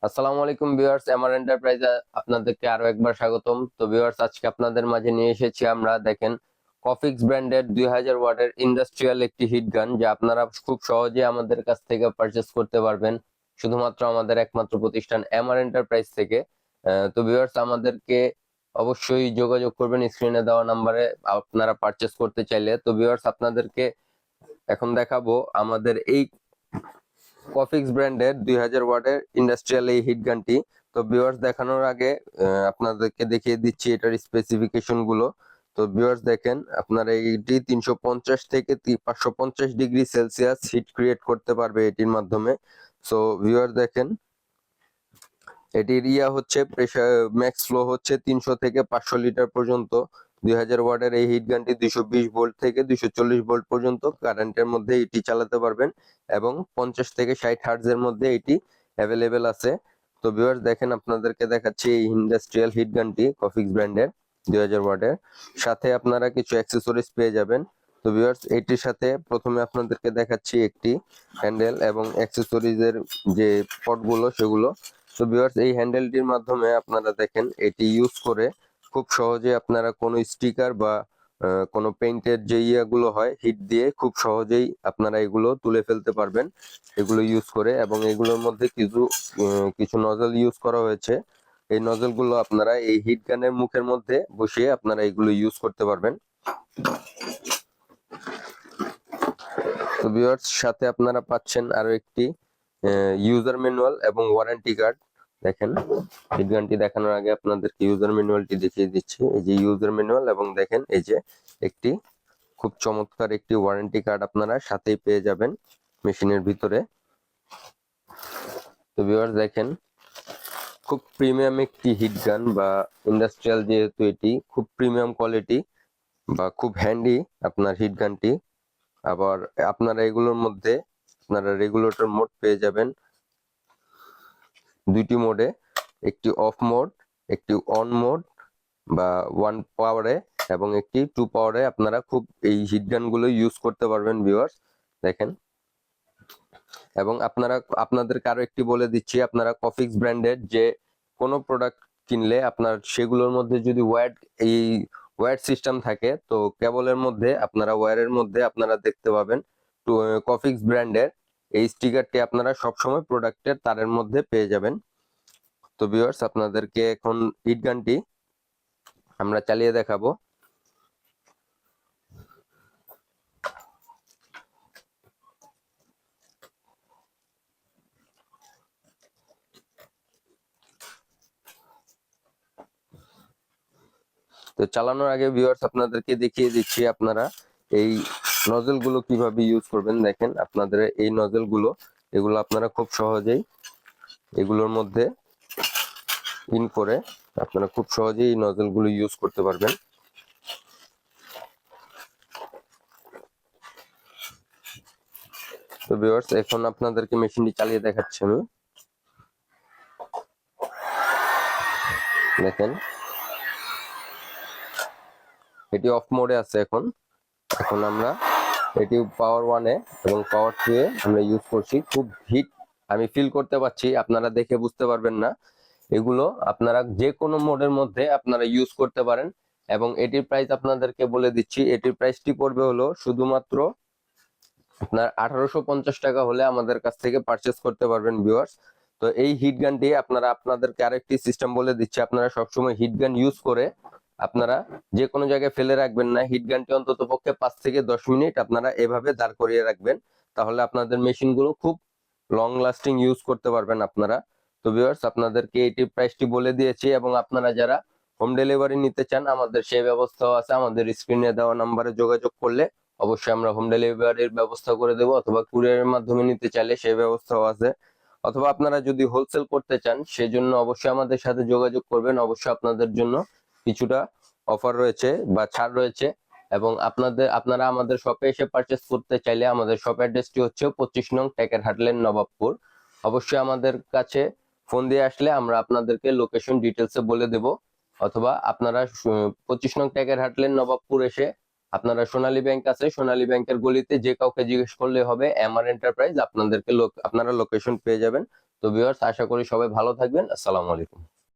আসসালামু আলাইকুম viewers, MR এন্টারপ্রাইজে আপনাদেরকে আরো একবার স্বাগতম। তো ভিউয়ার্স, আজকে আপনাদের মাঝে নিয়ে এসেছি আমরা, দেখেন, কফিক্স ব্র্যান্ডের 2000 ওয়াটের ইন্ডাস্ট্রিয়াল একটি হিট গান, যা আপনারা খুব সহজে আমাদের কাছ থেকে পারচেস করতে পারবেন শুধুমাত্র আমাদের একমাত্র প্রতিষ্ঠান এমআর এন্টারপ্রাইজ থেকে। তো ভিউয়ার্স, আমাদেরকে অবশ্যই যোগাযোগ করবেন স্ক্রিনে দেওয়া নাম্বারে আপনারা পারচেস করতে চাইলে। তো ভিউয়ার্স, আপনাদেরকে এখন দেখাবো আমাদের এই কফিক্স ব্র্যান্ডের 2000 ওয়াটের ইন্ডাস্ট্রিয়াল এই হিট গানটি। তো ভিউয়ার্স, দেখানোর আগে আপনাদেরকে দেখিয়ে দিচ্ছি এটার স্পেসিফিকেশন গুলো। তো ভিউয়ার্স দেখেন, আপনারা এইটি 350 থেকে 550 ডিগ্রি সেলসিয়াস হিট ক্রিয়েট করতে পারবে এটির মাধ্যমে। সো ভিউয়ার্স দেখেন, এটির হচ্ছে প্রেসার ম্যাক্স ফ্লো হচ্ছে 300 থেকে 500 লিটার পর্যন্ত। 2000 ওয়াটের এই হিট গানটি 220 ভোল্ট থেকে 240 ভোল্ট পর্যন্ত কারেন্টের মধ্যে এটি চালাতে পারবেন এবং 50 থেকে 60 হার্টজের মধ্যে এটি অ্যাভেলেবেল আছে। তো ভিউয়ার্স দেখেন, আপনাদেরকে দেখাচ্ছি এই ইন্ডাস্ট্রিয়াল হিট গানটি কফিক্স ব্র্যান্ডের 2000 ওয়াটের সাথে আপনারা কিছু অ্যাক্সেসরিজ পেয়ে যাবেন। তো ভিউয়ার্স, এটির সাথে প্রথমে আপনাদেরকে দেখাচ্ছি একটি হ্যান্ডেল এবং অ্যাক্সেসরিজের যে পটগুলো সেগুলো। তো ভিউয়ার্স, এই হ্যান্ডেলটির মাধ্যমে আপনারা দেখেন এটি ইউজ করে খুব সহজে আপনারা কোনো স্টিকার বা কোনো পেইন্টের যে ইয়াগুলো হয় হিট দিয়ে খুব সহজেই আপনারা এগুলো তুলে ফেলতে পারবেন এগুলো ইউজ করে। এবং এগুলোর মধ্যে কিছু নজল ইউজ করা হয়েছে। এই নজলগুলো আপনারা এই হিট গানের মুখের মধ্যে বসিয়ে আপনারা এগুলো ইউজ করতে পারবেন। তো ভিউয়ার্স, সাথে আপনারা পাচ্ছেন আরো একটি ইউজার ম্যানুয়াল এবং ওয়ারেন্টি কার্ড। দেখেন, হিট গানটি দেখানোর আগে আপনাদেরকে ইউজার ম্যানুয়ালটি দেখিয়ে দিচ্ছি। এই যে ইউজার ম্যানুয়াল এবং দেখেন এই যে একটি খুব চমৎকার একটি ওয়ারেন্টি কার্ড আপনারা সাথেই পেয়ে যাবেন মেশিনের ভিতরে। তো ভিউয়ার্স দেখেন, খুব প্রিমিয়াম একটি হিট গান বা ইন্ডাস্ট্রিয়াল, যেহেতু এটি খুব প্রিমিয়াম কোয়ালিটি বা খুব হ্যান্ডি আপনার হিট গানটি। আবার আপনারা এগুলোর মধ্যে আপনারা রেগুলেটর মোড পেয়ে যাবেন দুইটি মোডে, একটি অফ মোড, একটি অন মোড বা 1 পাওয়ারে এবং একটি 2 পাওয়ারে আপনারা খুব এই হিট গানগুলো ইউজ করতে পারবেন ভিউয়ার্স দেখেন। এবং আপনাদেরকে আরো একটি বলে দিচ্ছি, আপনারা কফিক্স ব্র্যান্ডের যে কোনো প্রোডাক্ট কিনলে আপনার সেগুলোর মধ্যে যদি ওয়্যার সিস্টেম থাকে, তো কেবলের মধ্যে ওয়্যারের মধ্যে আপনারা দেখতে পাবেন কফিক্স ব্র্যান্ডের এই স্টিকারটি আপনারা সবসময় প্রোডাক্টের তারের মধ্যে পেয়ে যাবেন। তো ভিউয়ার্স, আপনাদেরকে এখন হিট গানটি আমরা চালিয়ে দেখাবো। তো চালানোর আগে ভিউয়ার্স আপনাদেরকে দেখিয়ে দিচ্ছি আপনারা এই নজল গুলো কিভাবে ইউজ করবেন। দেখেন, আপনাদের এই নজল গুলো এগুলো আপনারা খুব সহজেই এগুলোর মধ্যে ইন করে আপনারা খুব সহজেই এই নজল গুলো ইউজ করতে পারবেন। তো ভিউয়ার্স, এখন আপনাদেরকে মেশিনটি চালিয়ে দেখাচ্ছি আমি। দেখেন, এটি অফ মোডে আছে এখন। এখন আমরা এটি পাওয়ার 1 এ এবং পাওয়ার 2 এ আমরা ইউজ করছি। খুব হিট আমি ফিল করতে পারছি, আপনারা দেখে বুঝতে পারবেন না। এগুলো আপনারা যে কোনো মোডের মধ্যে আপনারা ইউজ করতে পারেন। এবং এটির প্রাইস আপনাদেরকে বলে দিচ্ছি, এটির প্রাইসটি পড়বে হলো শুধুমাত্র আপনার 1850 টাকা হলে আমাদের কাছ থেকে পারচেস করতে পারবেন ভিউয়ার্স। তো এই হিট গানটি আপনাদেরকে আরেকটি সিস্টেম বলে দিচ্ছি, আপনারা সবসময় হিট গান ইউজ করে আপনারা যে কোনো জায়গায় ফেলে রাখবেন না। হিট গানটি অন্তত পক্ষে 5 থেকে 10 মিনিট আপনারা এভাবে দাঁড় করিয়ে রাখবেন, তাহলে আপনাদের মেশিন গুলো খুব লং লাস্টিং ইউজ করতে পারবেন আপনারা। তো ভিউয়ার্স, আপনাদেরকে এটির প্রাইসটি বলে দিয়েছি এবং আপনারা যারা হোম ডেলিভারি নিতে চান আমাদের সেই ব্যবস্থাও আছে। আমাদের স্ক্রিনে দেওয়া নাম্বারে যোগাযোগ করলে অবশ্যই আমরা হোম ডেলিভারির ব্যবস্থা করে দেবো, অথবা কুরিয়ারের মাধ্যমে নিতে চাইলে সেই ব্যবস্থাও আছে। অথবা আপনারা যদি হোলসেল করতে চান সেজন্য অবশ্যই আমাদের সাথে যোগাযোগ করবেন। অবশ্যই আপনাদের জন্য কিছুটা অফার রয়েছে বা ছাড় রয়েছে। এবং আপনারা আমাদের শপে এসে পারচেস করতে চাইলে আমাদের শপ অ্যাড্রেসটি হচ্ছে 25 নং টেকের হাটলেন, নবাবপুর। অবশ্যই আমাদের কাছে ফোন দিয়ে আসলে আমরা আপনাদেরকে লোকেশন ডিটেলসে বলে দেব। অথবা আপনারা 25 নং টেকের হাটলেন, নবাবপুর এসে আপনারা সোনালী ব্যাংক আছে, সোনালী ব্যাংকের গলিতে যে কাউকে জিজ্ঞেস করলে হবে এমআর এন্টারপ্রাইজ, আপনারা লোকেশন পেয়ে যাবেন। তো ভিউয়ার্স, আশা করি সবাই ভালো থাকবেন। আসসালামু আলাইকুম।